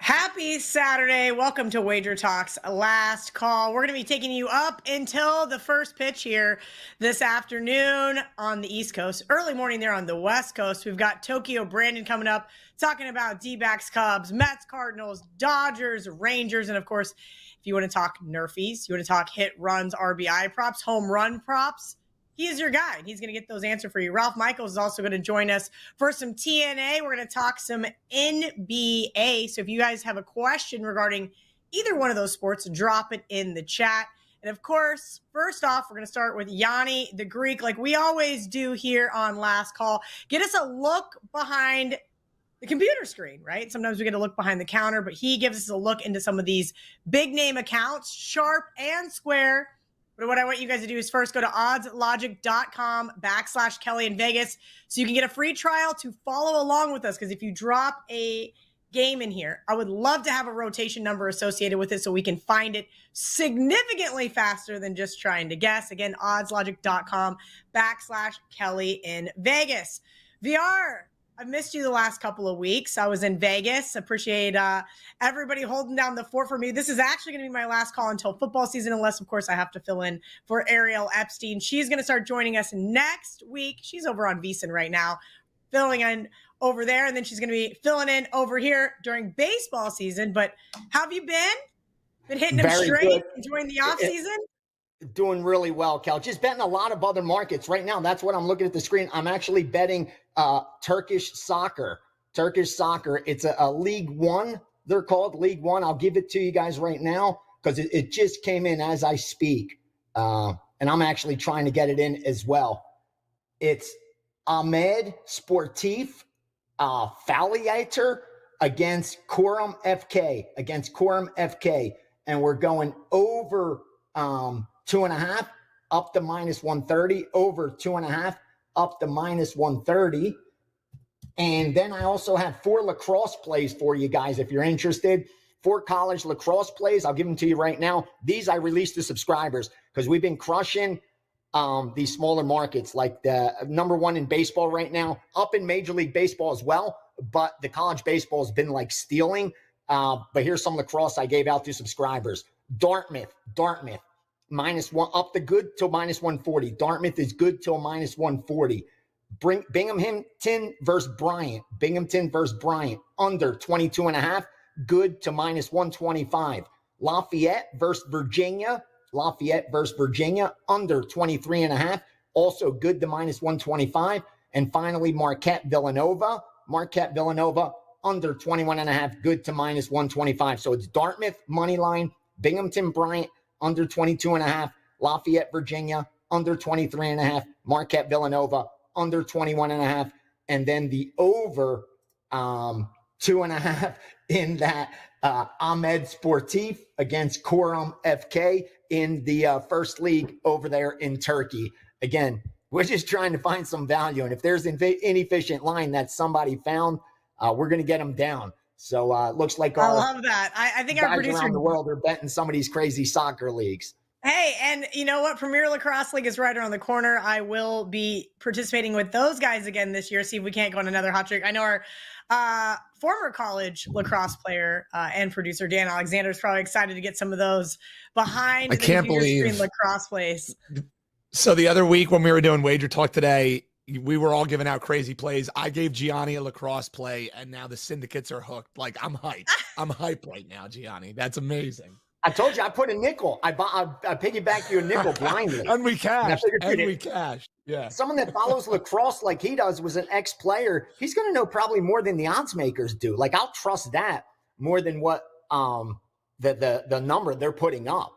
Happy Saturday. Welcome to WagerTalk's Last Call. We're going to be taking you up until the first pitch here this afternoon on the East Coast. Early morning there on the West Coast. We've got Tokyo Brandon coming up, talking about D-backs, Cubs, Mets, Cardinals, Dodgers, Rangers, and of course, if you want to talk Nerfies, you want to talk hit, runs, RBI props, home run props, he is your guy. He's going to get those answered for you. Ralph Michaels is also going to join us for some TNA. We're going to talk some NBA. So if you guys have a question regarding either one of those sports, drop it in the chat. And of course, first off, we're going to start with Gianni the Greek, like we always do here on Last Call. Get us a look behind the computer screen, right? Sometimes we get a look behind the counter, but he gives us a look into some of these big name accounts, Sharp and Square. But what I want you guys to do is first go to oddslogic.com/Kelly in Vegas so you can get a free trial to follow along with us. Because if you drop a game in here, I would love to have a rotation number associated with it so we can find it significantly faster than just trying to guess. Again, oddslogic.com/Kelly in Vegas. VR. I've missed you the last couple of weeks. I was in Vegas. Appreciate everybody holding down the fort for me. This is actually going to be my last call until football season, unless, of course, I have to fill in for Ariel Epstein. She's going to start joining us next week. She's over on VEASAN right now, filling in over there, and then she's going to be filling in over here during baseball season. But how have you been? Been hitting them straight, good. Enjoying the off season? Doing really well, Kel. Just betting a lot of other markets right now. That's what I'm looking at the screen. I'm actually betting Turkish soccer. It's a League One. They're called League One. I'll give it to you guys right now because it just came in as I speak. And I'm actually trying to get it in as well. It's Ahmed Sportif Faliator against Quorum FK. And we're going over 2.5 up to -130, over 2.5 up to -130. And then I also have 4 lacrosse plays for you guys if you're interested. 4 college lacrosse plays. I'll give them to you right now. These I released to subscribers because we've been crushing these smaller markets, like the number 1 in baseball right now, up in Major League Baseball as well. But the college baseball has been like stealing. But here's some lacrosse I gave out to subscribers. Dartmouth. -1 up to good till -140. Dartmouth is good till -140. Binghamton versus Bryant. Under 22.5. Good to -125. Lafayette versus Virginia. Under 23.5. Also good to -125. And finally, Marquette Villanova. Under 21.5. Good to -125. So it's Dartmouth money line, Binghamton Bryant under 22.5, Lafayette, Virginia, under 23.5, Marquette, Villanova, under 21.5, and then the over 2.5 in that Ahmed Sportif against Quorum FK in the first league over there in Turkey. Again, we're just trying to find some value, and if there's an inefficient line that somebody found, we're going to get them down. So it looks like I love that. I think our producer around the world are betting some of these crazy soccer leagues. Hey, and you know what? Premier Lacrosse League is right around the corner. I will be participating with those guys again this year. See if we can't go on another hot streak. I know our former college lacrosse player and producer Dan Alexander is probably excited to get some of those behind. I can't believe lacrosse plays. So the other week when we were doing Wager Talk today, we were all giving out crazy plays. I gave Gianni a lacrosse play, and now the syndicates are hooked. Like, I'm hyped. I'm hyped right now, Gianni. That's amazing. I told you I put a nickel. I piggybacked you a nickel blindly. And we cashed. Yeah. Someone that follows lacrosse like he does was an ex-player. He's going to know probably more than the odds makers do. Like, I'll trust that more than what the number they're putting up.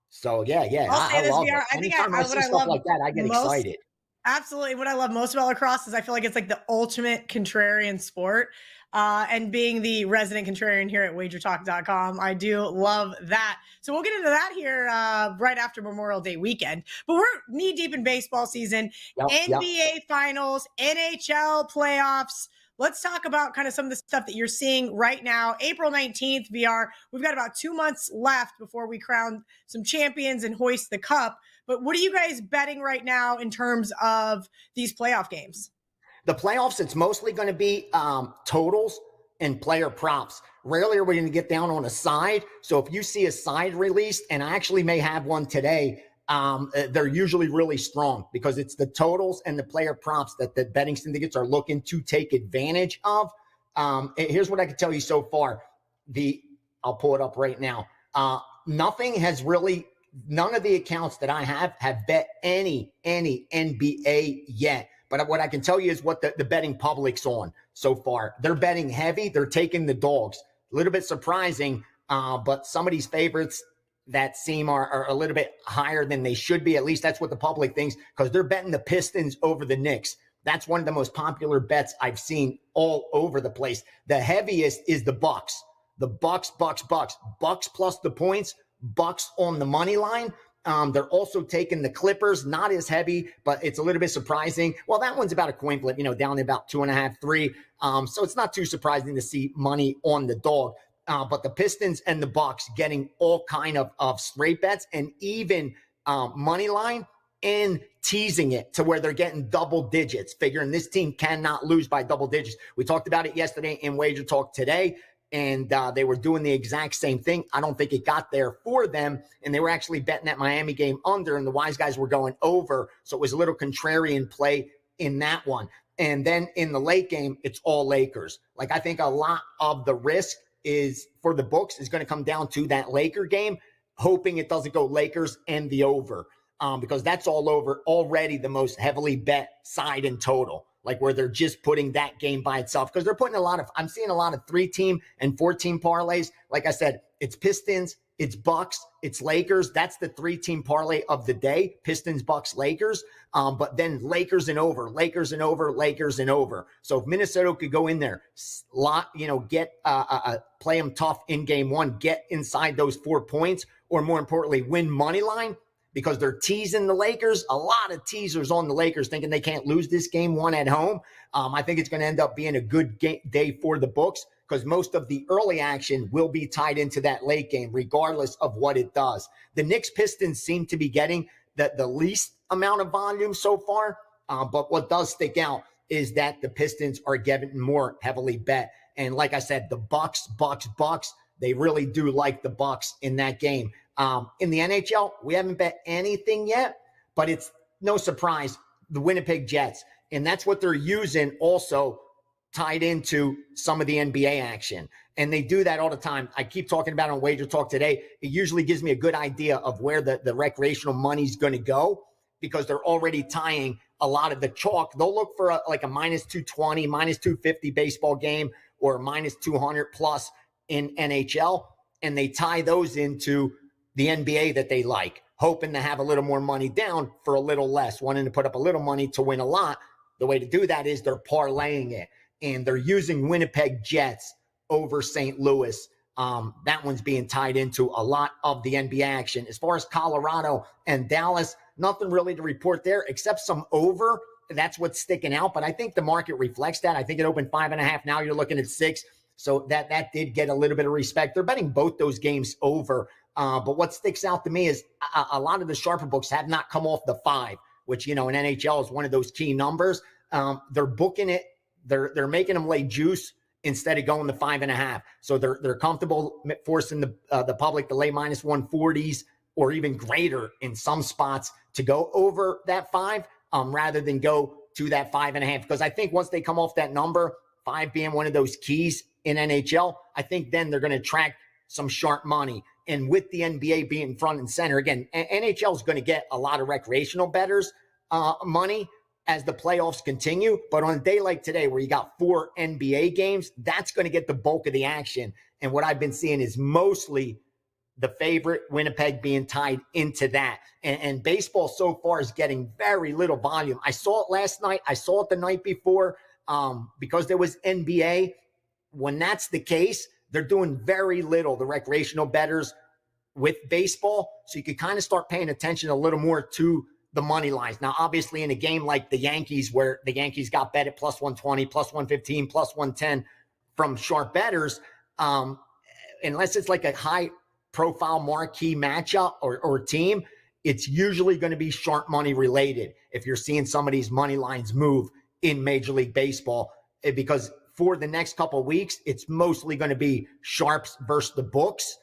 So, yeah. I love it. Anytime I see stuff like that, I get excited. Absolutely. What I love most about lacrosse is I feel like it's like the ultimate contrarian sport. And being the resident contrarian here at WagerTalk.com, I do love that. So we'll get into that here right after Memorial Day weekend. But we're knee deep in baseball season, NBA finals, NHL playoffs. Let's talk about kind of some of the stuff that you're seeing right now. April 19th, VR. We've got about 2 months left before we crown some champions and hoist the cup. But what are you guys betting right now in terms of these playoff games? The playoffs, it's mostly going to be totals and player props. Rarely are we going to get down on a side. So if you see a side released, and I actually may have one today, they're usually really strong because it's the totals and the player props that the betting syndicates are looking to take advantage of. Here's what I can tell you so far. I'll pull it up right now. None of the accounts that I have bet any NBA yet. But what I can tell you is what the betting public's on so far. They're betting heavy. They're taking the dogs. A little bit surprising, but some of these favorites that seem are a little bit higher than they should be. At least that's what the public thinks, because they're betting the Pistons over the Knicks. That's one of the most popular bets I've seen all over the place. The heaviest is the Bucks. The Bucks plus the points, Bucks on the money line. They're also taking the Clippers, not as heavy, but it's a little bit surprising. Well, that one's about a coin flip, down to about 2.5, 3. So it's not too surprising to see money on the dog. But the Pistons and the Bucks getting all kind of straight bets and even money line and teasing it to where they're getting double digits, figuring this team cannot lose by double digits. We talked about it yesterday in Wager Talk today. And they were doing the exact same thing. I don't think it got there for them. And they were actually betting that Miami game under, and the wise guys were going over. So it was a little contrarian play in that one. And then in the late game, it's all Lakers. Like, I think a lot of the risk is for the books is going to come down to that Laker game, hoping it doesn't go Lakers and the over, because that's all over already the most heavily bet side in total. Like, where they're just putting that game by itself, because they're putting I'm seeing a lot of 3-team and 4-team parlays. Like I said, it's Pistons, it's Bucks, it's Lakers. That's the 3-team parlay of the day: Pistons, Bucks, Lakers. But then Lakers and over. So if Minnesota could go in there, play them tough in game one, get inside those 4 points, or more importantly, win money line, because they're teasing the Lakers. A lot of teasers on the Lakers thinking they can't lose this game one at home. I think it's going to end up being a good day for the books, because most of the early action will be tied into that late game, regardless of what it does. The Knicks Pistons seem to be getting the least amount of volume so far. But what does stick out is that the Pistons are getting more heavily bet. And like I said, the Bucks, they really do like the Bucks in that game. In the NHL, we haven't bet anything yet, but it's no surprise, the Winnipeg Jets. And that's what they're using also tied into some of the NBA action. And they do that all the time. I keep talking about it on Wager Talk today. It usually gives me a good idea of where the recreational money's going to go, because they're already tying a lot of the chalk. They'll look for a minus 220, minus 250 baseball game, or minus 200 plus in NHL. And they tie those into the NBA that they like, hoping to have a little more money down for a little less, wanting to put up a little money to win a lot. The way to do that is they're parlaying it, and they're using Winnipeg Jets over St. Louis. That one's being tied into a lot of the NBA action. As far as Colorado and Dallas, nothing really to report there except some over. That's what's sticking out, but I think the market reflects that. I think it opened 5.5. Now you're looking at 6. So that did get a little bit of respect. They're betting both those games over. But what sticks out to me is a lot of the sharper books have not come off the 5, which, in NHL is one of those key numbers. They're booking it. They're making them lay juice instead of going to 5.5. So they're comfortable forcing the public to lay minus 140s or even greater in some spots to go over that 5, rather than go to that 5.5. Because I think once they come off that number, 5 being one of those keys in NHL, I think then they're going to attract some sharp money. And with the NBA being front and center, again, NHL is going to get a lot of recreational bettors money as the playoffs continue. But on a day like today, where you got 4 NBA games, that's going to get the bulk of the action. And what I've been seeing is mostly the favorite, Winnipeg, being tied into that. And baseball so far is getting very little volume. I saw it last night. I saw it the night before, because there was NBA. When that's the case, they're doing very little, the recreational bettors with baseball. So you could kind of start paying attention a little more to the money lines. Now, obviously, in a game like the Yankees, where the Yankees got bet at plus 120, plus 115, plus 110 from sharp bettors, unless it's like a high-profile marquee matchup or team, it's usually going to be sharp money related if you're seeing some of these money lines move in Major League Baseball, because for the next couple of weeks, it's mostly going to be sharps versus the books,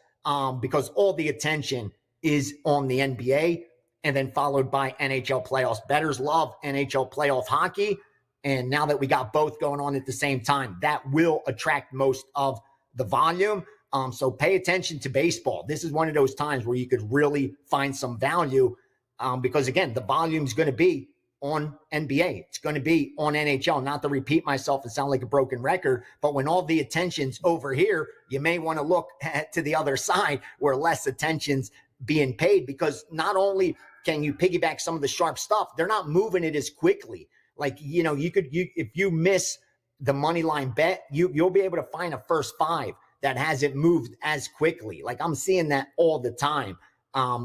because all the attention is on the NBA, and then followed by NHL playoffs. Bettors love NHL playoff hockey. And now that we got both going on at the same time, that will attract most of the volume. So pay attention to baseball. This is one of those times where you could really find some value, because, again, the volume is going to be on NBA. It's going to be on NHL. Not to repeat myself and sound like a broken record, but when all the attention's over here, you may want to look to the other side where less attention's being paid, because not only can you piggyback some of the sharp stuff, they're not moving it as quickly. Like, if you miss the money line bet, you'll be able to find a first five that hasn't moved as quickly. Like, I'm seeing that all the time.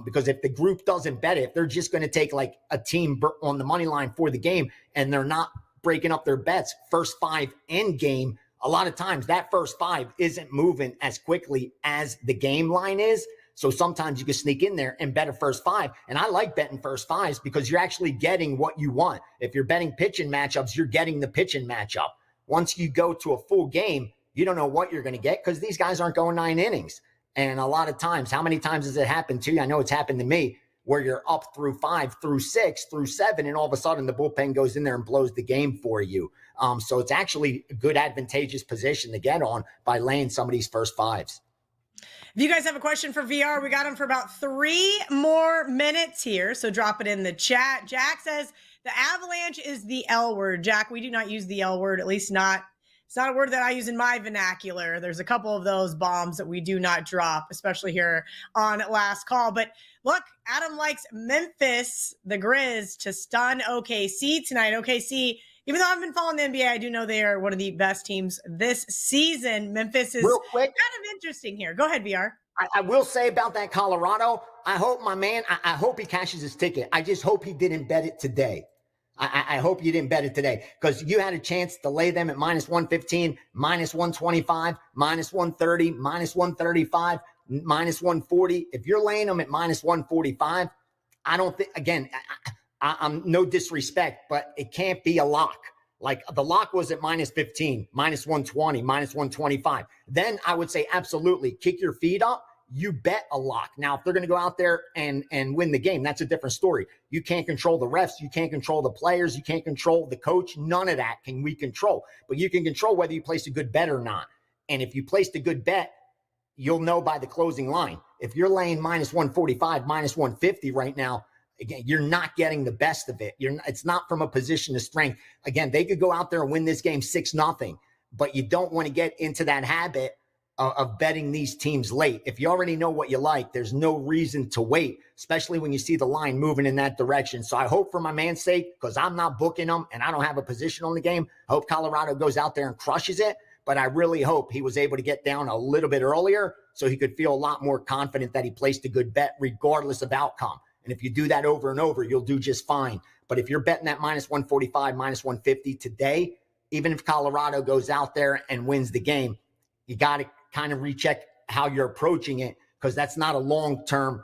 Because if the group doesn't bet it, if they're just going to take like a team on the money line for the game and they're not breaking up their bets first five end game, a lot of times that first five isn't moving as quickly as the game line is. So sometimes you can sneak in there and bet a first five. And I like betting first fives because you're actually getting what you want. If you're betting pitching matchups, you're getting the pitching matchup. Once you go to a full game, you don't know what you're going to get because these guys aren't going 9 innings. And a lot of times, how many times has it happened to you? I know it's happened to me, where you're up through 5, through 6, through 7, and all of a sudden the bullpen goes in there and blows the game for you. So it's actually a good advantageous position to get on by laying some of these first fives. If you guys have a question for VR, we got them for about 3 more minutes here. So drop it in the chat. Jack says the Avalanche is the L word. Jack, we do not use the L word, at least not. It's not a word that I use in my vernacular. There's a couple of those bombs that we do not drop, especially here on Last Call. But look, Adam likes Memphis, the Grizz, to stun OKC tonight. OKC, even though I haven't been following the NBA, I do know they are one of the best teams this season. Memphis is Real quick, kind of interesting here. Go ahead, VR. I will say about that Colorado, I hope my man, I hope he cashes his ticket. I just hope he didn't bet it today. I hope you didn't bet it today, because you had a chance to lay them at minus 115, minus 125, minus 130, minus 135, minus 140. If you're laying them at minus 145, I don't think, again, I'm no disrespect, but it can't be a lock. Like the lock was at minus 15, minus 120, minus 125. Then I would say absolutely kick your feet up. You bet a lock. Now, if they're going to go out there and win the game, that's a different story. You can't control the refs. You can't control the players. You can't control the coach. None of that can we control. But you can control whether you place a good bet or not. And if you placed a good bet, you'll know by the closing line. If you're laying minus 145, minus 150 right now, again, you're not getting the best of it. It's not from a position of strength. Again, they could go out there and win this game 6-0, but you don't want to get into that habit of betting these teams late. If you already know what you like, there's no reason to wait, especially when you see the line moving in that direction. So I hope, for my man's sake, because I'm not booking them and I don't have a position on the game, I hope Colorado goes out there and crushes it. But I really hope he was able to get down a little bit earlier so he could feel a lot more confident that he placed a good bet regardless of outcome. And if you do that over and over, you'll do just fine. But if you're betting that minus 145, minus 150 today, even if Colorado goes out there and wins the game, you got to kind of recheck how you're approaching it, because that's not a long-term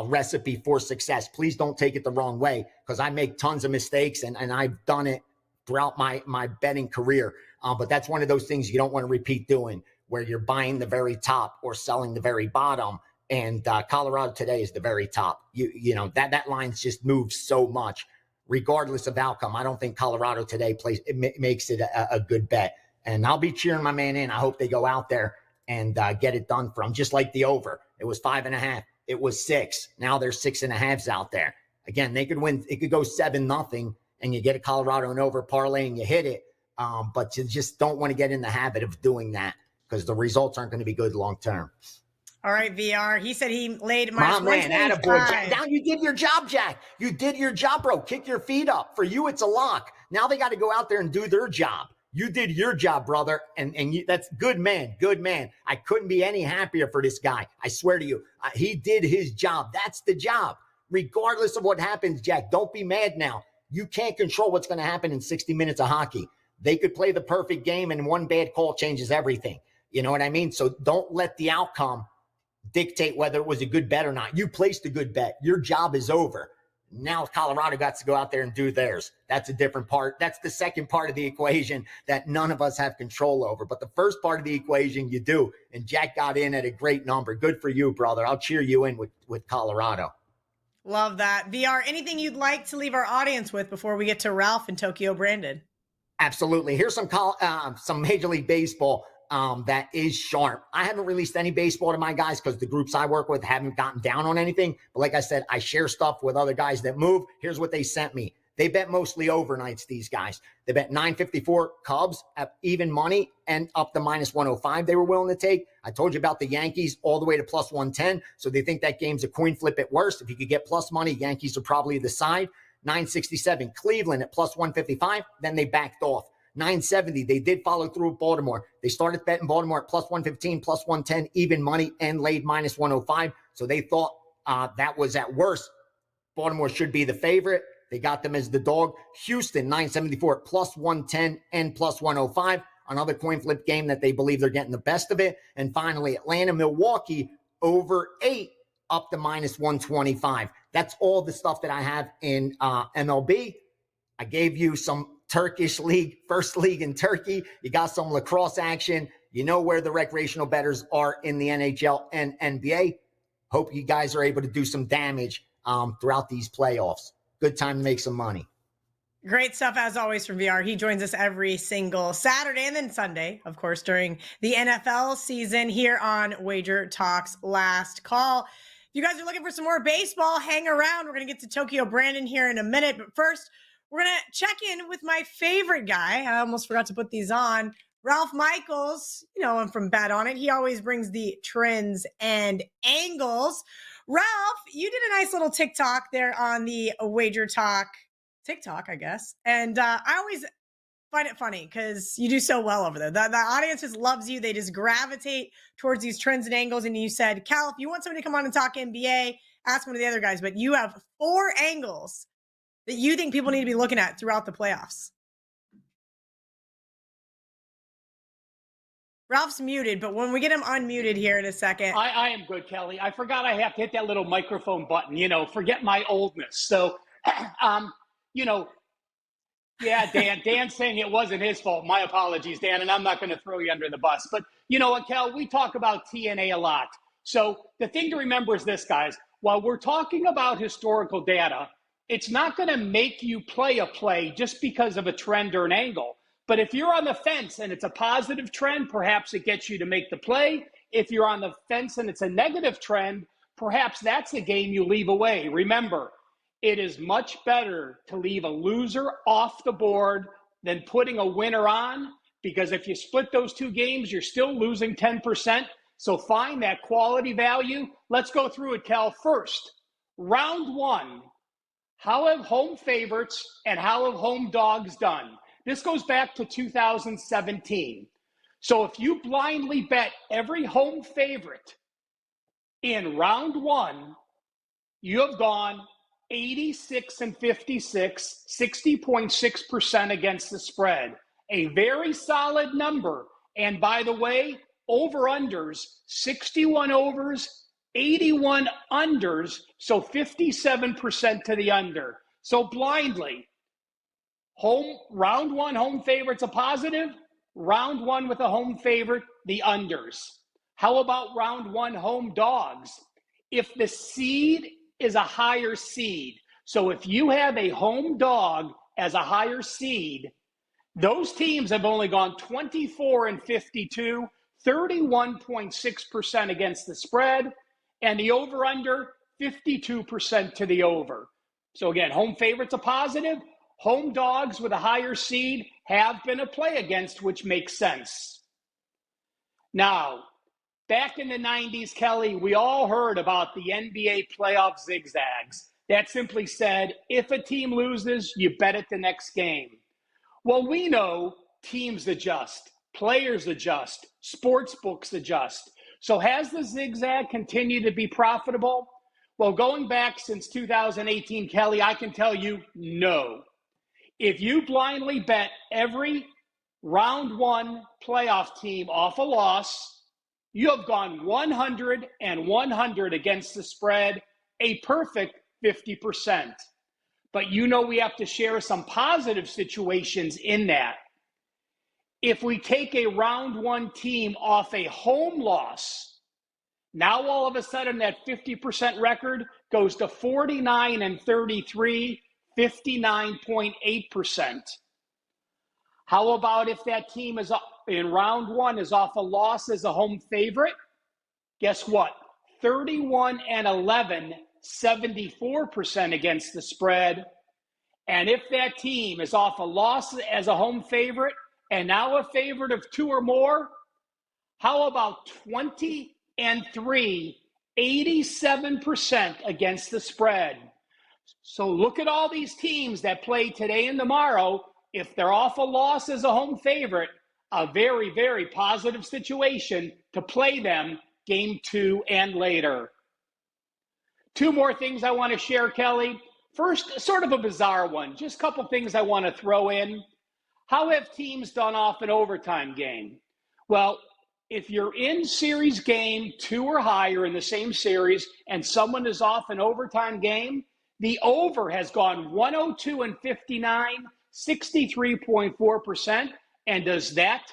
recipe for success. Please don't take it the wrong way, because I make tons of mistakes and I've done it throughout my betting career. But that's one of those things you don't want to repeat doing, where you're buying the very top or selling the very bottom. And Colorado today is the very top. You know, that line's just moved so much, regardless of outcome. I don't think Colorado today makes it a good bet. And I'll be cheering my man in. I hope they go out there and get it done for them, just like the over. It was 5.5. It was 6. Now there's 6.5s out there. Again, they could win. It could go 7-0, and you get a Colorado and over parlay and you hit it. But you just don't want to get in the habit of doing that, because the results aren't going to be good long term. All right, VR. He said he laid my man, attaboy, Jack. Now you did your job, Jack. You did your job, bro. Kick your feet up. For you, it's a lock. Now they got to go out there and do their job. You did your job, brother, and that's good, man. Good man. I couldn't be any happier for this guy. I swear to you, he did his job. That's the job. Regardless of what happens, Jack, don't be mad now. You can't control what's going to happen in 60 minutes of hockey. They could play the perfect game, and one bad call changes everything. You know what I mean? So don't let the outcome dictate whether it was a good bet or not. You placed a good bet. Your job is over. Now Colorado got to go out there and do theirs. That's a different part. That's the second part of the equation that none of us have control over. But the first part of the equation you do. And Jack got in at a great number. Good for you, brother. I'll cheer you in with Colorado. Love that. VR, anything you'd like to leave our audience with before we get to Ralph and Tokyo Brandon? Absolutely. Here's some Major League Baseball that is sharp. I haven't released any baseball to my guys because the groups I work with haven't gotten down on anything. But like I said, I share stuff with other guys that move. Here's what they sent me. They bet mostly overnights, these guys. They bet 954 Cubs at even money and up to minus 105 they were willing to take. I told you about the Yankees all the way to plus 110. So they think that game's a coin flip at worst. If you could get plus money, Yankees are probably the side. 967 Cleveland at plus 155. Then they backed off. 970, they did follow through with Baltimore. They started betting Baltimore at plus 115, plus 110, even money, and laid minus 105. So they thought that was at worst. Baltimore should be the favorite. They got them as the dog. Houston, 974 at plus 110 and plus 105. Another coin flip game that they believe they're getting the best of it. And finally, Atlanta, Milwaukee, over 8, up to minus 125. That's all the stuff that I have in MLB. I gave you some Turkish league, first league in Turkey. You got some lacrosse action. You know where the recreational bettors are in the NHL and NBA. Hope you guys are able to do some damage throughout these playoffs. Good time to make some money. Great stuff, as always, from VR. He joins us every single Saturday and then Sunday, of course, during the NFL season here on Wager Talk's Last Call. If you guys are looking for some more baseball, hang around. We're going to get to Tokyo Brandon here in a minute. But first, we're going to check in with my favorite guy. I almost forgot to put these on. Ralph Michaels, you know him from Bet On It. He always brings the trends and angles. Ralph, you did a nice little TikTok there on the Wager Talk TikTok, I guess. And I always find it funny because you do so well over there. The audience just loves you. They just gravitate towards these trends and angles. And you said, Cal, if you want somebody to come on and talk NBA, ask one of the other guys. But you have 4 angles that you think people need to be looking at throughout the playoffs. Ralph's muted, but when we get him unmuted here in a second. I am good, Kelly. I forgot I have to hit that little microphone button, forget my oldness. So, yeah, Dan's saying it wasn't his fault. My apologies, Dan, and I'm not going to throw you under the bus. But you know what, Kel, we talk about TNA a lot. So the thing to remember is this, guys. While we're talking about historical data, it's not going to make you play a play just because of a trend or an angle. But if you're on the fence and it's a positive trend, perhaps it gets you to make the play. If you're on the fence and it's a negative trend, perhaps that's a game you leave away. Remember, it is much better to leave a loser off the board than putting a winner on, because if you split those 2 games, you're still losing 10%. So find that quality value. Let's go through it, Cal. First, round 1. How have home favorites and how have home dogs done? This goes back to 2017. So if you blindly bet every home favorite in round 1, you have gone 86 and 56, 60.6% against the spread. A very solid number. And by the way, over-unders, 61 overs, 81 unders, so 57% to the under. So blindly, round 1 home favorites a positive, round 1 with a home favorite, the unders. How about round 1 home dogs? If the seed is a higher seed, so if you have a home dog as a higher seed, those teams have only gone 24 and 52, 31.6% against the spread, and the over-under, 52% to the over. So again, home favorites a positive. Home dogs with a higher seed have been a play against, which makes sense. Now, back in the 90s, Kelly, we all heard about the NBA playoff zigzags. That simply said, if a team loses, you bet it the next game. Well, we know teams adjust, players adjust, sports books adjust. So has the zigzag continued to be profitable? Well, going back since 2018, Kelly, I can tell you no. If you blindly bet every round 1 playoff team off a loss, you have gone 100 and 100 against the spread, a perfect 50%. but we have to share some positive situations in that. If we take a round one team off a home loss, now all of a sudden that 50% record goes to 49-33, 59.8%. How about if that team is in round one is off a loss as a home favorite? Guess what? 31-11, 74% against the spread. And if that team is off a loss as a home favorite and now a favorite of 2 or more, how about 20-3, 87% against the spread? So look at all these teams that play today and tomorrow. If they're off a loss as a home favorite, a very, very positive situation to play them game 2 and later. 2 more things I want to share, Kelly. First, sort of a bizarre one. Just a couple things I want to throw in. How have teams done off an overtime game? Well, if you're in series game 2 or higher in the same series and someone is off an overtime game, the over has gone 102-59, 63.4%. And does that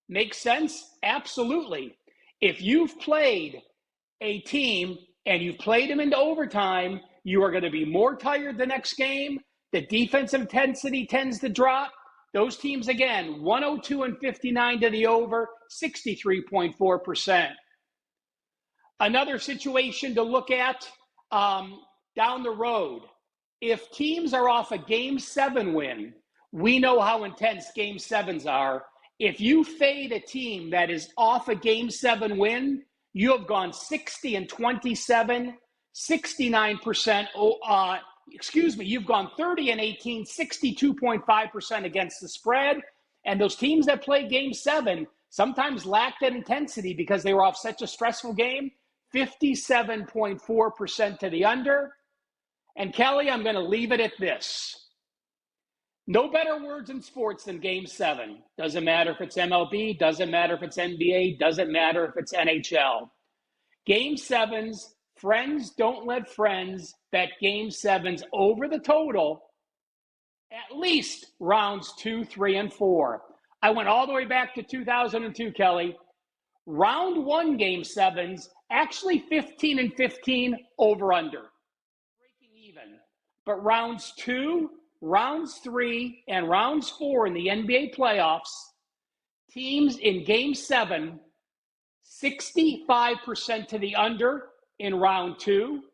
make sense? Absolutely. If you've played a team and you've played them into overtime, you are going to be more tired the next game. The defensive intensity tends to drop. Those teams, again, 102-59 to the over, 63.4%. Another situation to look at down the road. If teams are off a Game 7 win, we know how intense Game 7s are. If you fade a team that is off a Game 7 win, you have gone 60-27, 69%. You've gone 30-18, 62.5% against the spread. And those teams that play Game 7 sometimes lack that intensity because they were off such a stressful game. 57.4% to the under. And Kelly, I'm going to leave it at this. No better words in sports than Game 7. Doesn't matter if it's MLB, doesn't matter if it's NBA, doesn't matter if it's NHL. Game 7s, friends don't let friends bet Game 7s over the total, at least rounds 2, 3, and 4. I went all the way back to 2002, Kelly. Round 1 Game 7s, actually 15-15 over-under. Breaking even. But rounds 2, rounds 3, and rounds 4 in the NBA playoffs, teams in Game 7, 65% to the under in round 2,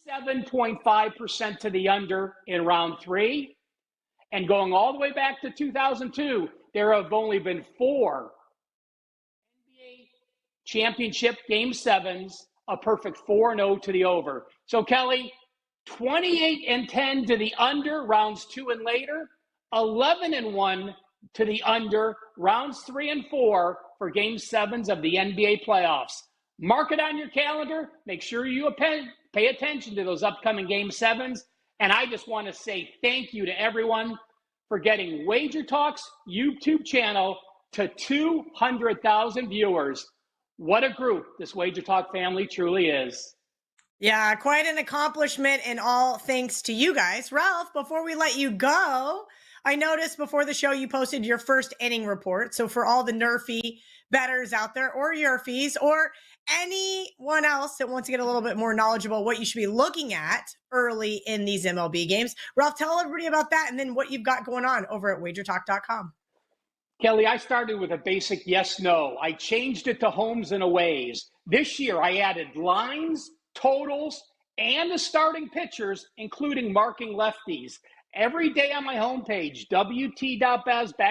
87.5% to the under in round 3, and going all the way back to 2002, there have only been 4 NBA championship Game 7s, a perfect 4-0 to the over. So, Kelly, 28-10 to the under, rounds 2 and later, 11-1 to the under, rounds 3 and 4 for Game 7s of the NBA playoffs. Mark it on your calendar. Make sure you pay attention to those upcoming Game 7s. And I just want to say thank you to everyone for getting WagerTalk's YouTube channel to 200,000 viewers. What a group this WagerTalk family truly is. Yeah, quite an accomplishment, and all thanks to you guys. Ralph, before we let you go, I noticed before the show you posted your first inning report. So for all the Nerfy bettors out there, or Yerfies, or anyone else that wants to get a little bit more knowledgeable what you should be looking at early in these MLB games, Ralph, tell everybody about that and then what you've got going on over at WagerTalk.com. Kelly, I started with a basic yes-no. I changed it to homes and aways. This year, I added lines, totals, and the starting pitchers, including marking lefties. Every day on my homepage, wt.bez/RM,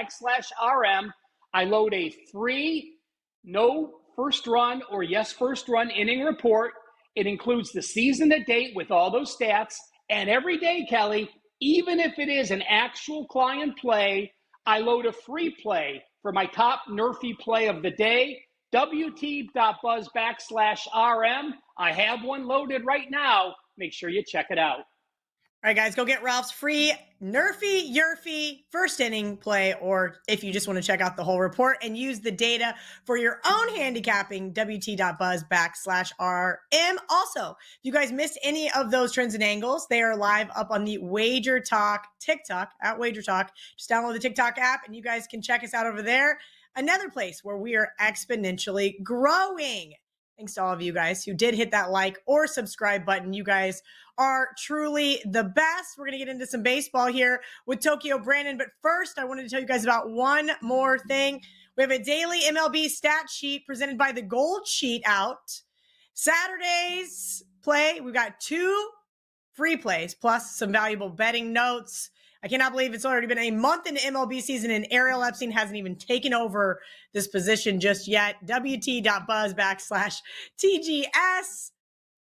I load a free no first run or yes first run inning report. It includes the season to date with all those stats. And every day, Kelly, even if it is an actual client play, I load a free play for my top Nerfy play of the day. wt.buzz/RM. I have one loaded right now. Make sure you check it out. All right, guys, go get Ralph's free Nerfy Yerfy first inning play, or if you just want to check out the whole report and use the data for your own handicapping, wt.buzz/RM. Also, if you guys missed any of those trends and angles, they are live up on the WagerTalk TikTok at WagerTalk. Just download the TikTok app and you guys can check us out over there. Another place where we are exponentially growing. Thanks to all of you guys who did hit that like or subscribe button. You guys are truly the best. We're going to get into some baseball here with Tokyo Brandon. But first, I wanted to tell you guys about one more thing. We have a daily MLB stat sheet presented by the Gold Sheet out. Saturday's play, we've got 2 free plays plus some valuable betting notes. I cannot believe it's already been a month into MLB season and Ariel Epstein hasn't even taken over this position just yet. WT.buzz/TGS.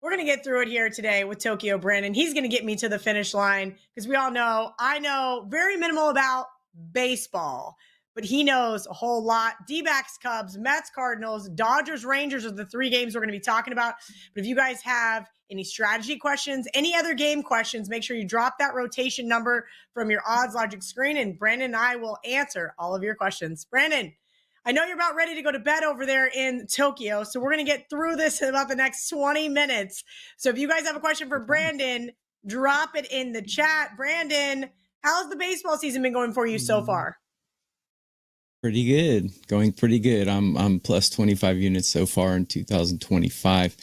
We're going to get through it here today with Tokyo Brandon. He's going to get me to the finish line because we all know I know very minimal about baseball, but he knows a whole lot. D-backs, Cubs, Mets, Cardinals, Dodgers, Rangers are the 3 games we're going to be talking about. But if you guys have any strategy questions, any other game questions, make sure you drop that rotation number from your odds logic screen, and Brandon and I will answer all of your questions. Brandon, I know you're about ready to go to bed over there in Tokyo, so we're going to get through this in about the next 20 minutes. So if you guys have a question for Brandon, drop it in the chat. Brandon, how's the baseball season been going for you so far? Pretty good. Going pretty good. I'm plus 25 units so far in 2025.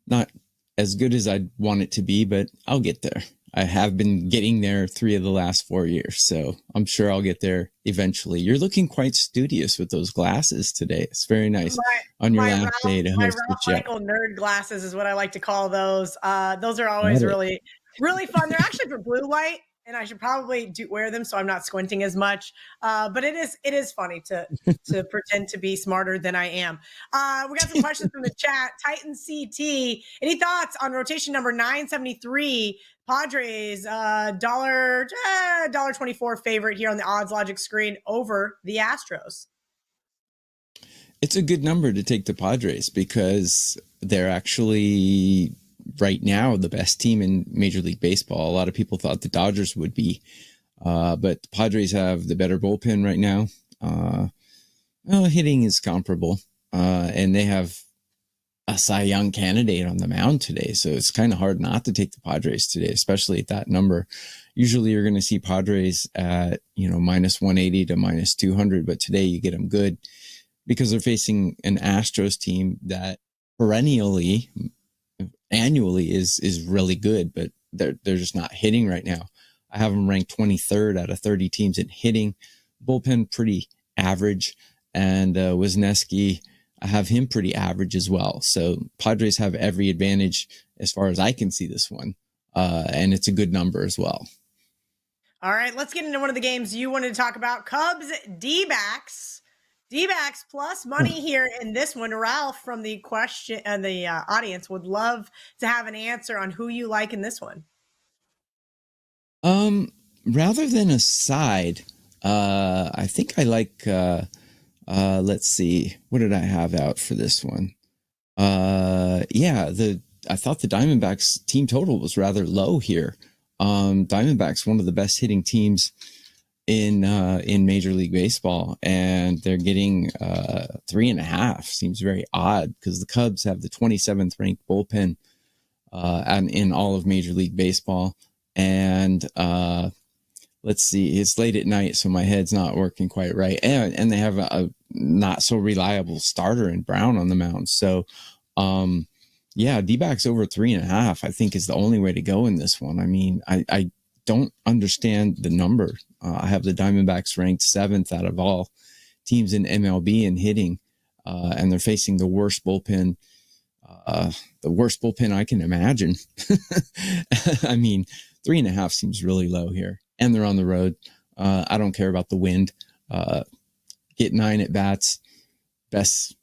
Not as good as I'd want it to be, but I'll get there. I have been getting there 3 of the last 4 years, so I'm sure I'll get there eventually. You're looking quite studious with those glasses today. It's very nice on your last day to host the chat. Michael nerd glasses is what I like to call those. Those are always really, really fun. They're actually for blue light, and I should probably wear them so I'm not squinting as much. But it is funny to pretend to be smarter than I am. We got some questions from the chat. Titan CT, any thoughts on rotation number 973? Padres, $1.24 favorite here on the odds logic screen over the Astros. It's a good number to take the Padres because they're actually right now the best team in Major League Baseball. A lot of people thought the Dodgers would be, but the Padres have the better bullpen right now. Hitting is comparable, and they have a Cy Young candidate on the mound today. So it's kind of hard not to take the Padres today, especially at that number. Usually you're going to see Padres at, minus 180 to minus 200, but today you get them good because they're facing an Astros team that annually is really good, but they're just not hitting right now. I have them ranked 23rd out of 30 teams in hitting. Bullpen pretty average, and Wisniewski, I have him pretty average as well. So Padres have every advantage as far as I can see this one. And it's a good number as well. All right, let's get into one of the games you wanted to talk about. Cubs, D-backs. D-backs plus money here in this one. Ralph from the question and the audience would love to have an answer on who you like in this one. Rather than a side, I think I like, let's see, what did I have out for this one? I thought the Diamondbacks team total was rather low here. Diamondbacks, one of the best hitting teams in Major League Baseball, and they're getting 3.5. Seems very odd because the Cubs have the 27th ranked bullpen and in all of Major League Baseball. And let's see, it's late at night, so my head's not working quite right. And they have a not so reliable starter in Brown on the mound. So, D-backs over 3.5, I think is the only way to go in this one. I mean, I don't understand the number. I have the Diamondbacks ranked 7th out of all teams in MLB in hitting, and they're facing the worst bullpen I can imagine. I mean, 3.5 seems really low here, and they're on the road. I don't care about the wind. Get 9 at bats.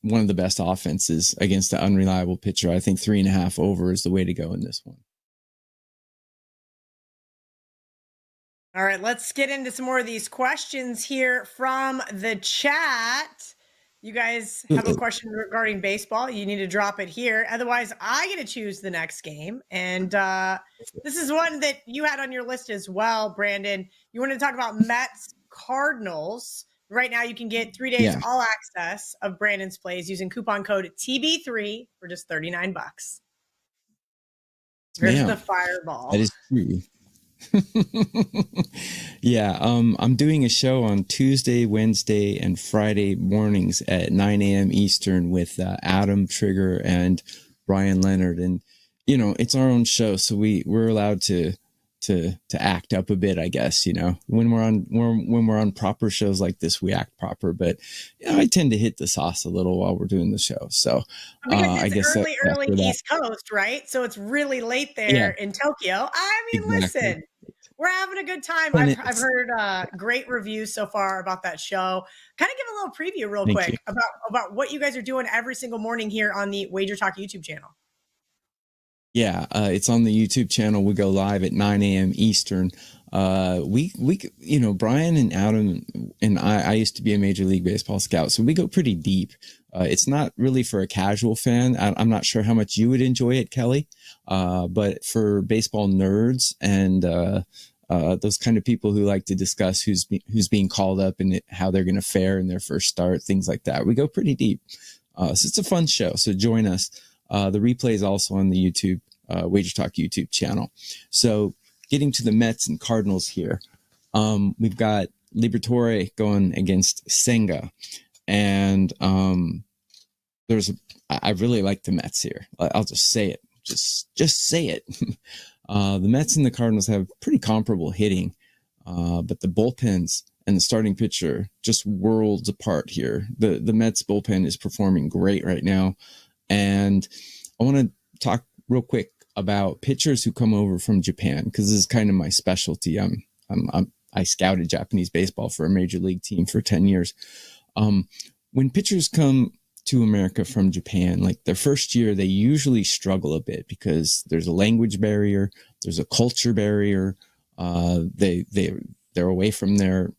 One of the best offenses against an unreliable pitcher. I think 3.5 over is the way to go in this one. All right, let's get into some more of these questions here from the chat. You guys have a question regarding baseball, you need to drop it here. Otherwise, I get to choose the next game. And this is one that you had on your list as well, Brandon. You want to talk about Mets Cardinals. Right now, you can get 3 days all access of Brandon's plays using coupon code TB3 for just $39. There's the fireball. That is true. Yeah, I'm doing a show on Tuesday, Wednesday, and Friday mornings at 9 a.m. Eastern with Adam Trigger and Brian Leonard, and it's our own show, so we're allowed to act up a bit, I guess. When we're on proper shows like this, we act proper, but I tend to hit the sauce a little while we're doing the show. So I guess early East Coast, right? So it's really late there in Tokyo. I mean, listen. We're having a good time. I've heard great reviews so far about that show. Kind of give a little preview real quick about what you guys are doing every single morning here on the WagerTalk YouTube channel. Yeah, it's on the YouTube channel. We go live at 9 a.m. Eastern. We Brian and Adam and I used to be a Major League Baseball scout, so we go pretty deep. It's not really for a casual fan. I'm not sure how much you would enjoy it, Kelly, but for baseball nerds and those kind of people who like to discuss who's being called up and how they're going to fare in their first start, things like that. We go pretty deep. So it's a fun show. So join us. The replay is also on the YouTube, WagerTalk YouTube channel. So getting to the Mets and Cardinals here, we've got Liberatore going against Senga. And I really like the Mets here. I'll just say it. Just say it. The Mets and the Cardinals have pretty comparable hitting, but the bullpens and the starting pitcher just worlds apart here. The Mets bullpen is performing great right now. And I want to talk real quick about pitchers who come over from Japan, because this is kind of my specialty. I scouted Japanese baseball for a major league team for 10 years. When pitchers come to America from Japan, like their first year, they usually struggle a bit because there's a language barrier, there's a culture barrier. They're away from their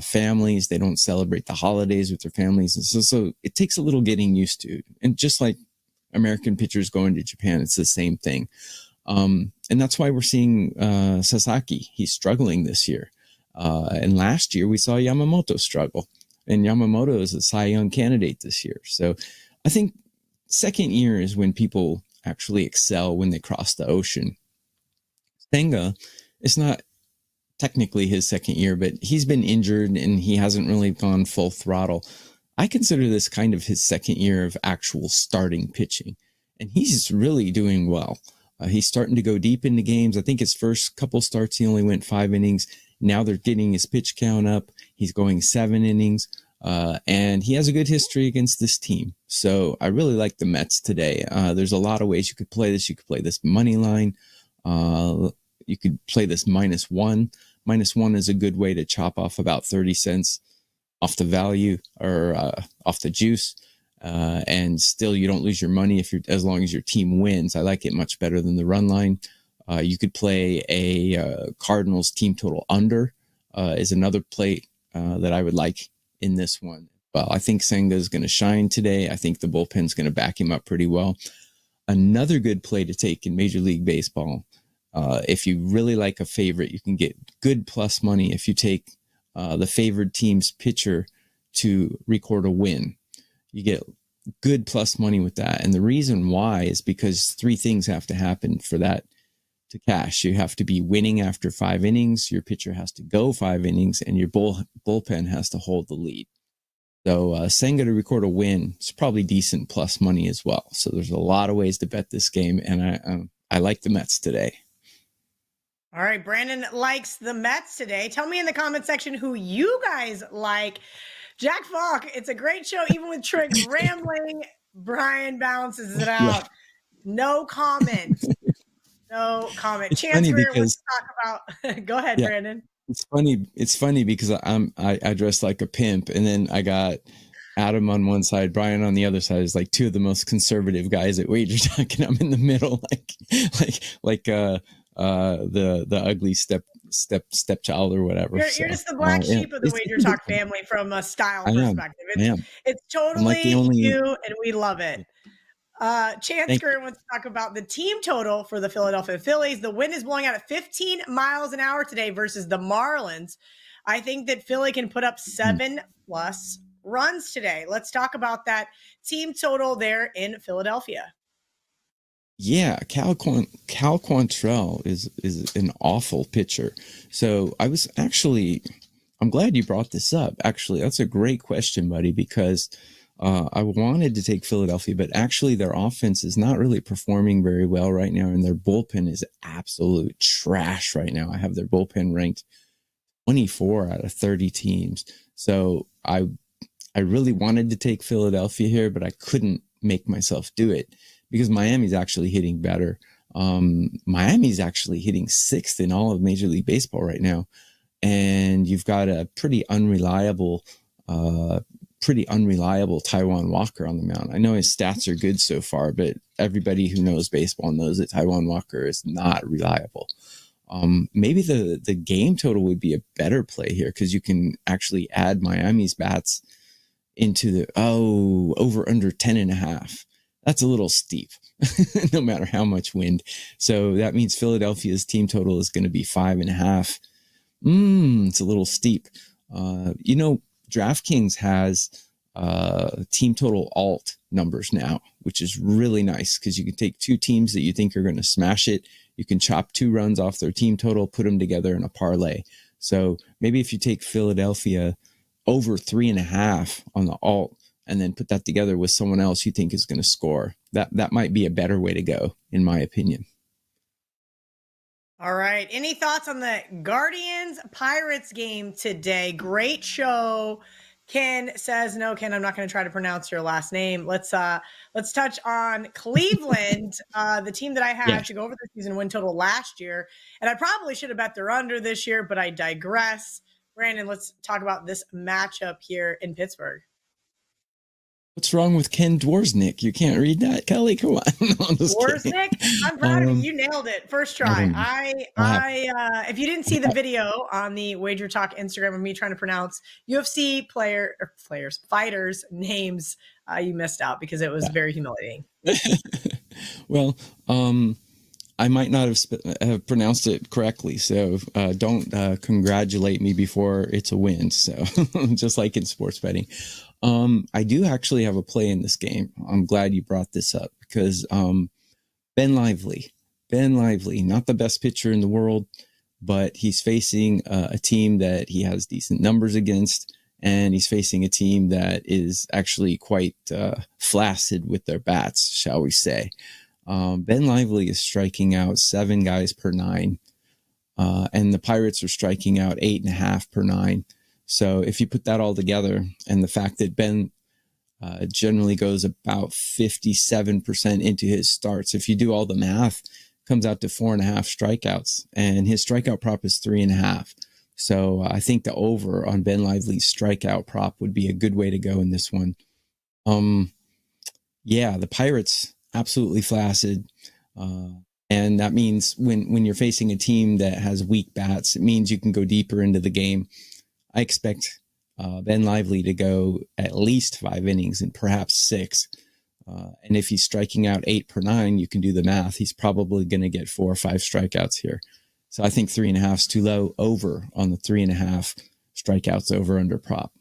families. They don't celebrate the holidays with their families. And so it takes a little getting used to. And just like American pitchers going to Japan, it's the same thing. And that's why we're seeing Sasaki. He's struggling this year. And last year we saw Yamamoto struggle. And Yamamoto is a Cy Young candidate this year. So I think second year is when people actually excel when they cross the ocean. Senga, it's not technically his second year, but he's been injured and he hasn't really gone full throttle. I consider this kind of his second year of actual starting pitching, and he's really doing well. He's starting to go deep into games. I think his first couple starts, he only went 5 innings. Now they're getting his pitch count up. He's going 7 innings, and he has a good history against this team. So I really like the Mets today. There's a lot of ways you could play this. You could play this money line. You could play this -1. -1 is a good way to chop off about 30 cents off the value or off the juice. And still you don't lose your money as long as your team wins. I like it much better than the run line. You could play a Cardinals team total under is another play that I would like in this one. Well, I think Senga is going to shine today. I think the bullpen's going to back him up pretty well. Another good play to take in Major League Baseball, if you really like a favorite, you can get good plus money if you take the favored team's pitcher to record a win. You get good plus money with that. And the reason why is because 3 things have to happen for that to cash. You have to be winning after 5 innings, your pitcher has to go 5 innings, and your bullpen has to hold the lead. So Senga to record a win is probably decent plus money as well. So there's a lot of ways to bet this game, and I like the Mets today. All right, Brandon likes the Mets today. Tell me in the comment section who you guys like. Jack Falk, it's a great show, even with Trick rambling. Brian balances it out. Yeah. No comment. No comment. Chance, let's talk about. Go ahead, Brandon. It's funny because I dress like a pimp, and then I got Adam on one side, Brian on the other side is like 2 of the most conservative guys at WagerTalk, and I'm in the middle, like the ugly stepchild or whatever. You're just the black sheep of the Wager Talk family from a style perspective. It's totally you, and we love it. Chance Curran wants to talk about the team total for the Philadelphia Phillies. The wind is blowing out at 15 miles an hour today versus the Marlins. I think that Philly can put up 7+ runs today. Let's talk about that team total there in Philadelphia. Yeah, Cal Quantrill is an awful pitcher. So I'm glad you brought this up. Actually, that's a great question, buddy, because I wanted to take Philadelphia, but actually their offense is not really performing very well right now, and their bullpen is absolute trash right now. I have their bullpen ranked 24 out of 30 teams. So I really wanted to take Philadelphia here, but I couldn't make myself do it because Miami's actually hitting better. Miami's actually hitting 6th in all of Major League Baseball right now. And you've got a pretty unreliable Taijuan Walker on the mound. I know his stats are good so far, but everybody who knows baseball knows that Taijuan Walker is not reliable. Maybe the game total would be a better play here because you can actually add Miami's bats into the over under 10.5. That's a little steep, no matter how much wind. So that means Philadelphia's team total is going to be 5.5. It's a little steep. DraftKings has team total alt numbers now, which is really nice because you can take two teams that you think are going to smash it. You can chop 2 runs off their team total, put them together in a parlay. So maybe if you take Philadelphia over 3.5 on the alt and then put that together with someone else you think is going to score, that might be a better way to go, in my opinion. All right. Any thoughts on the Guardians-Pirates game today? Great show. Ken says, no, Ken, I'm not going to try to pronounce your last name. Let's touch on Cleveland, the team that I had to go over the season win total last year. And I probably should have bet they're under this year, but I digress. Brandon, let's talk about this matchup here in Pittsburgh. What's wrong with Ken Dworsnik? You can't read that, Kelly? Come on. Dworsnik? I'm proud of you. You nailed it. First try. If you didn't see the video on the Wager Talk Instagram of me trying to pronounce UFC fighters' names, you missed out because it was very humiliating. Well, I might not have pronounced it correctly, so don't congratulate me before it's a win. So just like in sports betting. I do actually have a play in this game. I'm glad you brought this up because Ben Lively, not the best pitcher in the world, but he's facing a team that he has decent numbers against, and he's facing a team that is actually quite flaccid with their bats, shall we say. Ben Lively is striking out 7 guys per 9, and the Pirates are striking out 8.5 per 9. So if you put that all together and the fact that Ben generally goes about 57% into his starts, if you do all the math, comes out to 4.5 strikeouts, and his strikeout prop is 3.5. So I think the over on Ben Lively's strikeout prop would be a good way to go in this one. The Pirates absolutely flaccid. And that means when you're facing a team that has weak bats, it means you can go deeper into the game. I expect Ben Lively to go at least 5 innings and perhaps 6. And if he's striking out 8 per 9, you can do the math. He's probably going to get 4 or 5 strikeouts here. So I think 3.5 is too low. Over on the 3.5 strikeouts over under prop.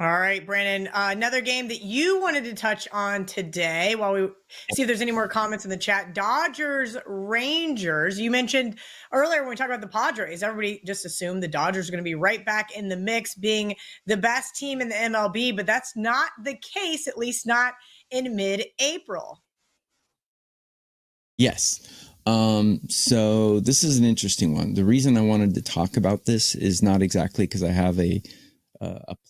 All right, Brandon, another game that you wanted to touch on today while we see if there's any more comments in the chat. Dodgers, Rangers. You mentioned earlier when we talked about the Padres, everybody just assumed the Dodgers are going to be right back in the mix, being the best team in the MLB, but that's not the case, at least not in mid-April. Yes. So this is an interesting one. The reason I wanted to talk about this is not exactly because I have a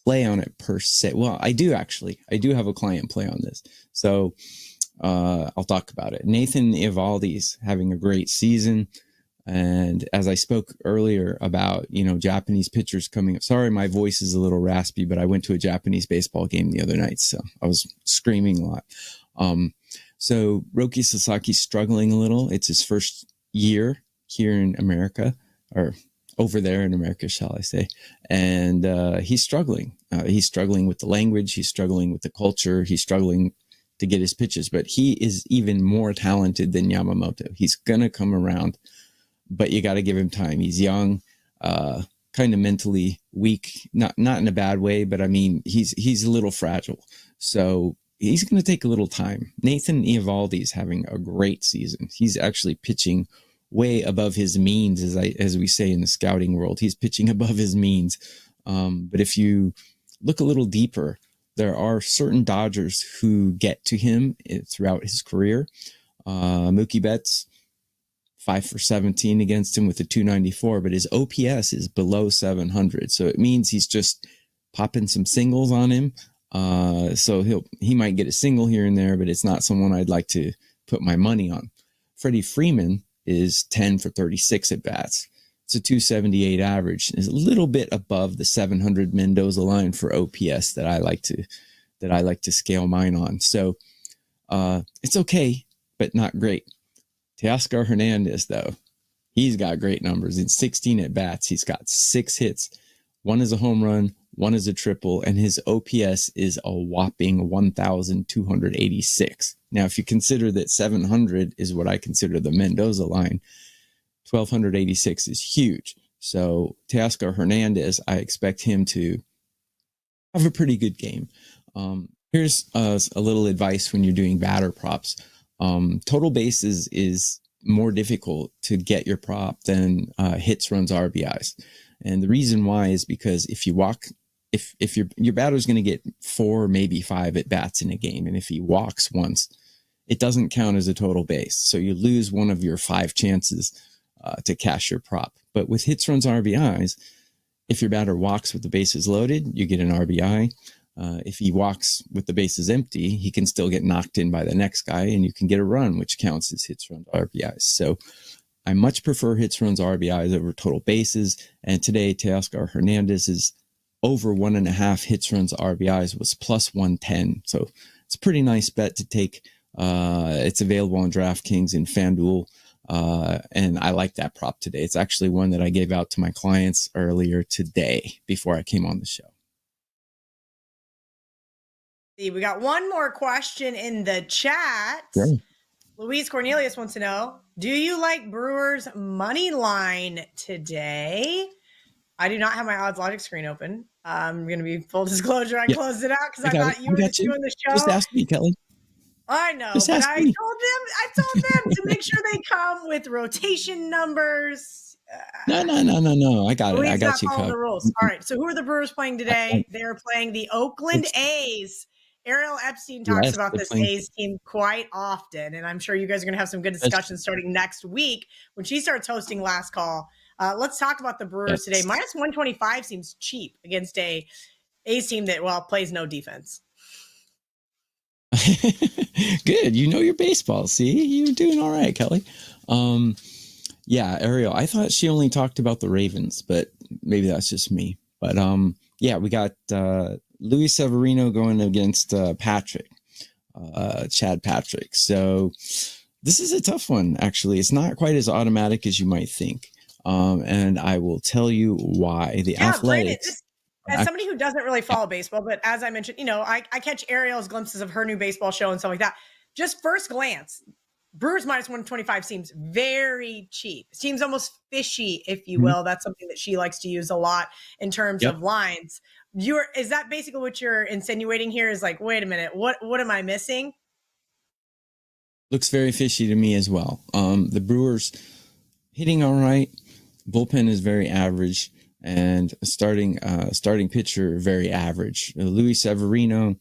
play on it per se. Well, I do have a client play on this. So I'll talk about it. Nathan Eovaldi's having a great season. And as I spoke earlier about, Japanese pitchers coming up. Sorry, my voice is a little raspy, but I went to a Japanese baseball game the other night, so I was screaming a lot. So Roki Sasaki's struggling a little. It's his first year here in America. or over there in America, shall I say. And he's struggling. He's struggling with the language. He's struggling with the culture. He's struggling to get his pitches, but he is even more talented than Yamamoto. He's going to come around, but you got to give him time. He's young, kind of mentally weak, not in a bad way, but I mean, he's a little fragile. So he's going to take a little time. Nathan Eovaldi is having a great season. He's actually pitching way above his means, as we say in the scouting world. He's pitching above his means. But if you look a little deeper, there are certain Dodgers who get to him throughout his career. Mookie Betts, 5 for 17 against him with a 294, but his OPS is below 700. So it means he's just popping some singles on him. So he might get a single here and there, but it's not someone I'd like to put my money on. Freddie Freeman is 10 for 36 at bats. It's a 278 average. Is a little bit above the 700 Mendoza line for OPS that I like to scale mine on. So it's okay, but not great. Teoscar Hernandez, though, he's got great numbers. In 16 at bats, he's got 6 hits. 1 is a home run, 1 is a triple, and his OPS is a whopping 1,286. Now, if you consider that 700 is what I consider the Mendoza line, 1,286 is huge. So Teoscar Hernandez, I expect him to have a pretty good game. Here's a little advice when you're doing batter props. Total bases is more difficult to get your prop than hits, runs, RBIs. And the reason why is because if you walk, if your batter's going to get 4, maybe 5 at bats in a game, and if he walks once, it doesn't count as a total base. So you lose one of your 5 chances to cash your prop. But with hits, runs, RBIs, if your batter walks with the bases loaded, you get an RBI. If he walks with the bases empty, he can still get knocked in by the next guy, and you can get a run, which counts as hits, runs, RBIs. So I much prefer hits, runs, RBIs over total bases. And today, Teoscar Hernandez is over 1.5 hits, runs, RBIs was plus 110. So it's a pretty nice bet to take. It's available on DraftKings and FanDuel. And I like that prop today. It's actually one that I gave out to my clients earlier today before I came on the show. We got one more question in the chat. Sure. Luis Cornelius wants to know, do you like Brewers money line today? I do not have my odds logic screen open. I'm going to be full disclosure. I closed it out because I thought you were just doing the show. Just ask me, Kelly. I know, but I told them to make sure they come with rotation numbers. No. I got it. I got you covered. The rules. All right. So who are the Brewers playing today? They're playing the Oakland A's. Ariel Epstein talks about this A's team quite often, and I'm sure you guys are going to have some good discussions starting next week when she starts hosting Last Call. Let's talk about the Brewers today. Minus 125 seems cheap against a A's team that, plays no defense. Good. You know your baseball. See, you're doing all right, Kelly. Yeah, Ariel, I thought she only talked about the Ravens, but maybe that's just me. But we got Luis Severino going against Chad Patrick. So this is a tough one, actually. It's not quite as automatic as you might think. And I will tell you why. The Athletics. As somebody who doesn't really follow baseball, but as I mentioned, I catch Ariel's glimpses of her new baseball show and stuff like that. Just first glance, Brewers minus 125 seems very cheap. It seems almost fishy, if you will. That's something that she likes to use a lot in terms of lines. Is that basically what you're insinuating here? Is like, wait a minute, what am I missing? Looks very fishy to me as well. The Brewers hitting all right. Bullpen is very average, and starting pitcher very average. Luis Severino,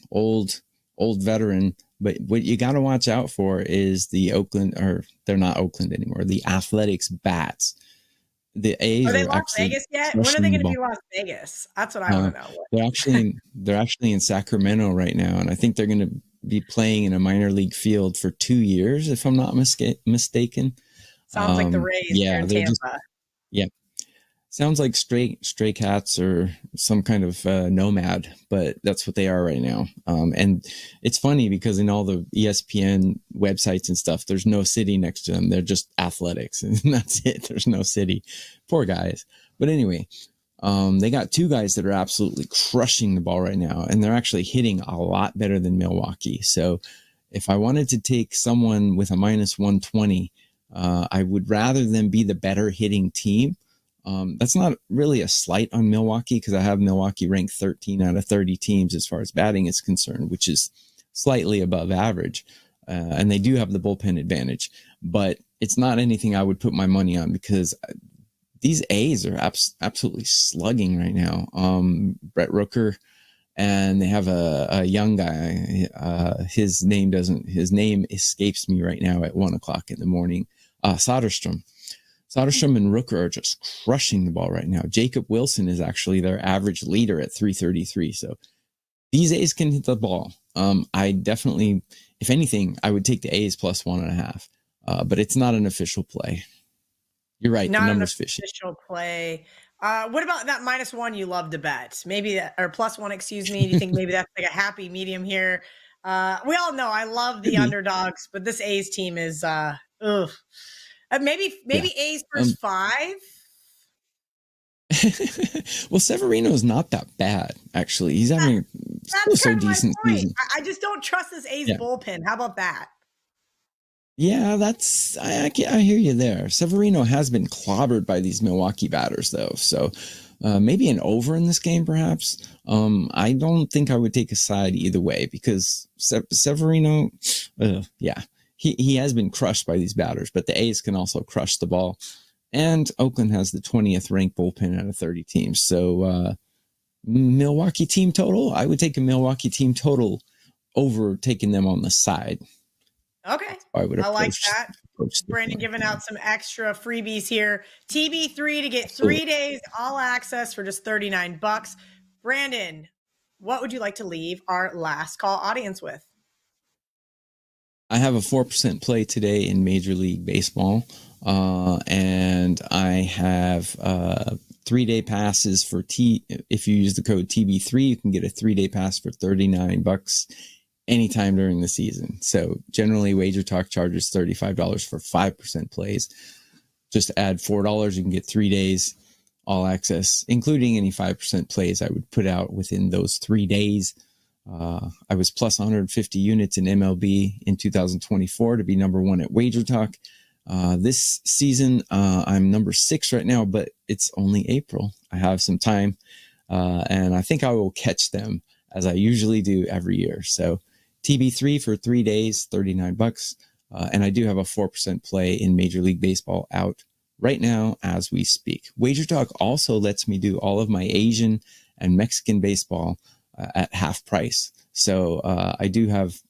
old veteran. But what you got to watch out for is the Oakland, or they're not Oakland anymore, the Athletics bats. The A's are they Las Vegas yet? When are they going to be Las Vegas? That's what I want to know. They're actually in Sacramento right now, and I think they're going to be playing in a minor league field for 2 years, if I'm not mistaken. Sounds like the Rays in Tampa. Sounds like stray cats or some kind of nomad, but that's what they are right now. And it's funny because in all the ESPN websites and stuff, there's no city next to them. They're just athletics, and that's it. There's no city. Poor guys. But anyway, they got two guys that are absolutely crushing the ball right now, and they're actually hitting a lot better than Milwaukee. So if I wanted to take someone with a minus 120, I would rather them be the better hitting team. That's not really a slight on Milwaukee because I have Milwaukee ranked 13 out of 30 teams as far as batting is concerned, which is slightly above average. And they do have the bullpen advantage, but it's not anything I would put my money on because these A's are absolutely slugging right now. Brett Rooker, and they have a young guy. His name escapes me right now at 1:00 in the morning. Soderstrom and Rooker are just crushing the ball right now. Jacob Wilson is actually their average leader at 333. So these A's can hit the ball. I definitely, if anything, I would take the A's plus 1.5. But it's not an official play. You're right. Not the an number's fishy. official play. What about that -1 you love to bet? Maybe or +1, excuse me. Do you think maybe that's like a happy medium here? We all know I love the underdogs, but this A's team is maybe A's first 5. Well, Severino's not that bad, actually. He's having so decent season. I just don't trust this A's bullpen. How about that? Yeah, I hear you there. Severino has been clobbered by these Milwaukee batters, though. So maybe an over in this game, perhaps. I don't think I would take a side either way because Severino, he has been crushed by these batters, but the A's can also crush the ball. And Oakland has the 20th ranked bullpen out of 30 teams. So Milwaukee team total, I would take a Milwaukee team total over taking them on the side. Okay. I like that. Brandon giving out some extra freebies here. TB3 to get 3 days all access for just $39. Brandon, what would you like to leave our last call audience with? I have a 4% play today in Major League Baseball. And I have 3-day passes for if you use the code TB3, you can get a 3-day pass for $39 anytime during the season. So generally WagerTalk charges $35 for 5% plays. Just add $4, you can get 3 days all access, including any 5% plays I would put out within those 3 days. I was plus 150 units in MLB in 2024 to be number 1 at WagerTalk. This season, I'm number 6 right now, but it's only April. I have some time, and I think I will catch them as I usually do every year. So TB3 for 3 days, $39. And I do have a 4% play in Major League Baseball out right now as we speak. WagerTalk also lets me do all of my Asian and Mexican baseball at half price. So I do have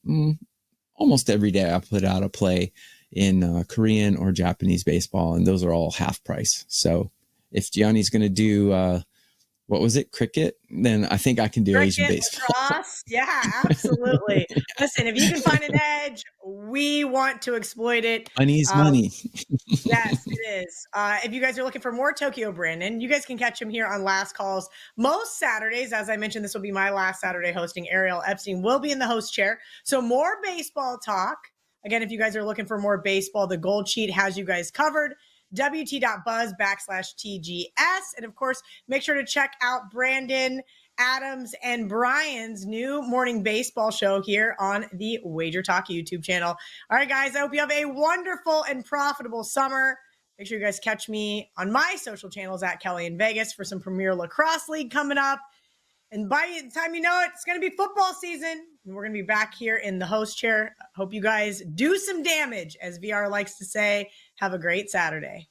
almost every day I put out a play in Korean or Japanese baseball, and those are all half price. So if Gianni's going to do what was it, cricket, then I think I can do Asian baseball. Lacrosse. Yeah, absolutely. Listen, if you can find an edge, we want to exploit it. Money's money. Yes, it is. If you guys are looking for more Tokyo Brandon, you guys can catch him here on Last Calls most Saturdays. As I mentioned, this will be my last Saturday hosting. Ariel Epstein will be in the host chair. So more baseball talk. Again, if you guys are looking for more baseball, the Gold Sheet has you guys covered. WT.buzz/TGS. And of course, make sure to check out Brandon, Adams, and Brian's new morning baseball show here on the WagerTalk YouTube channel. All right, guys, I hope you have a wonderful and profitable summer. Make sure you guys catch me on my social channels at Kelly in Vegas for some Premier Lacrosse League coming up. And by the time you know it, it's going to be football season. And we're going to be back here in the host chair. Hope you guys do some damage, as VR likes to say. Have a great Saturday.